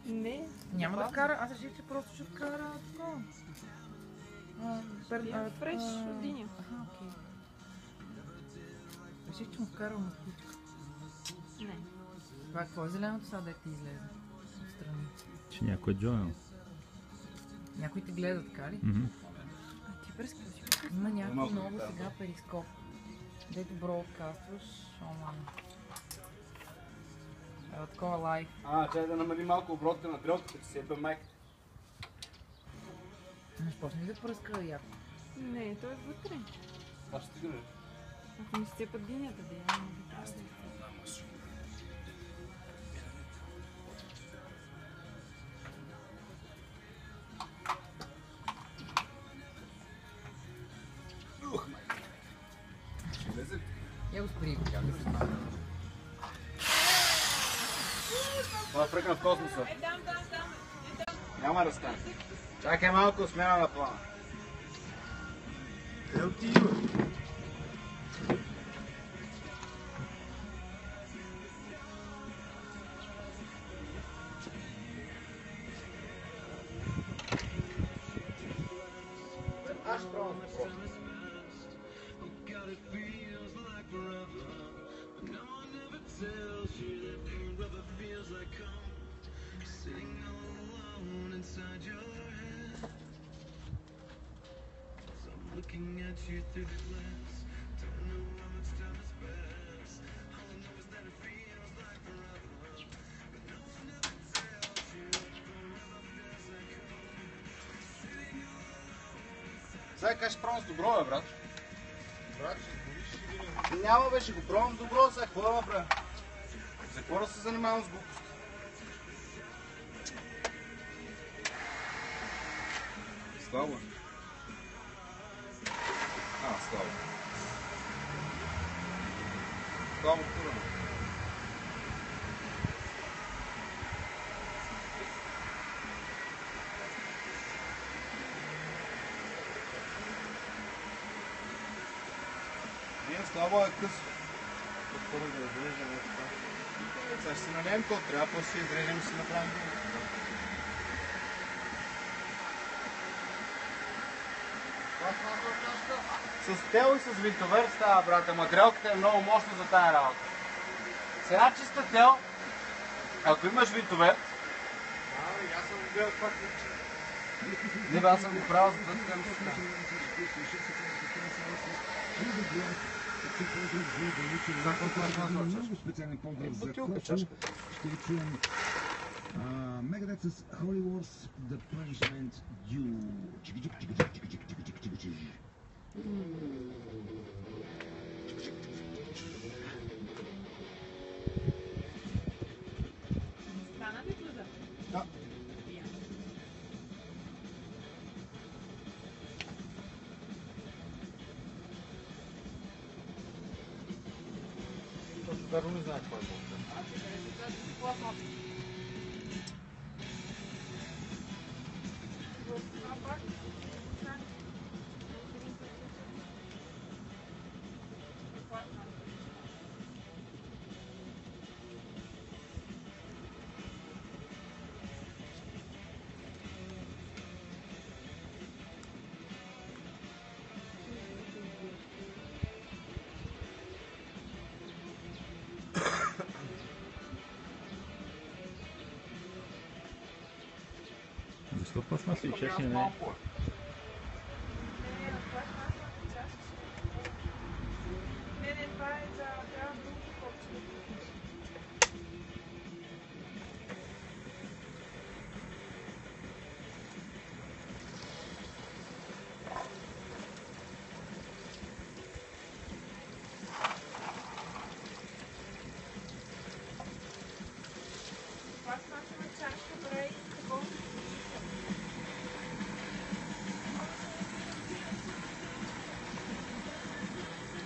Не. Няма да вкара, аз реших, че просто ще вкара такова. Фреш от диня. Окей. Реших, че му вкара масличка. Не. Това какво е зеленото сега, дете излезе отстрани? Че някой е джойнал. Някой те гледа, така ли? А ти прескочи. Има някой много сега перископ. Дето бродкастваш, онлайн. Такова лайв. Чай да намали малко оборотка на дрелката, че си ебе майката. Не почне да пръска яко. Не, той е вътре. Това ще стигне. Ако ми степат динята, да я не трябва. Я го спри, как да се прави. Това е пръкна в космоса. Няма да стане. Чакай малко, смяна на плана. Къде отива? Аз ще пробвам въпрос. Сега кажеш пробвам с добро, бе, брат. Брат, ще сбориш. Няма, бе, ще го пробвам с добро, сега какво да направя? За какво да се занимавам с глупост? Слабо. Слабо. Слабо курано. Слабо е късо. Първо да изрежем това. Сега ще си налеем какво трябва, после ще изрежем и си направим друго. С тел и с винтовер става, брат, ама дрелката е много мощна за тая работа. С една чиста тел, ако имаш винтовер... аз съм го гледал това ключе. Не бе, аз съм го правил за да ми се кажа. Много специален поздрав за Кошо. Ще ви чуем Megadeth с Holy Wars, The Punishment Due. Стана ли глаза? Да. Точно Даро не знае какво е това. Защо пластмаса и чешни не? Не, това е за трябва друго копче. Пластмасова чашка, брей, такова.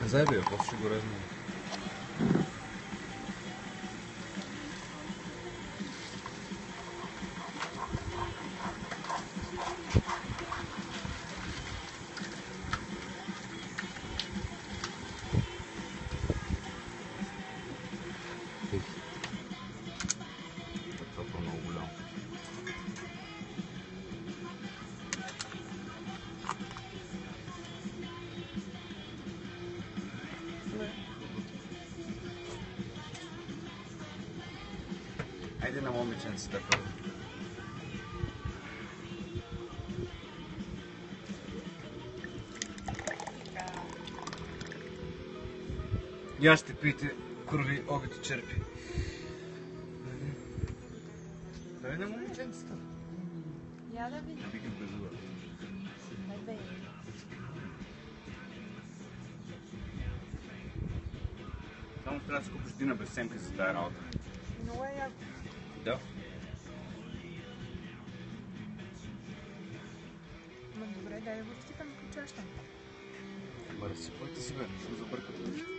Заеби, после ще го резне. Това е много голямо. Айде на момиченцата първо. Я ще пийте курви, обито черпи. Дай на момиченцата. Я да видя. Викам без зуба. Дай бе. Само трябва да си купиш дина без семка за тая работа. Много е яко. Да. Ма добре, дай да го изпитам по чашата. Бъде си, пойте си бе, ще го забъркате.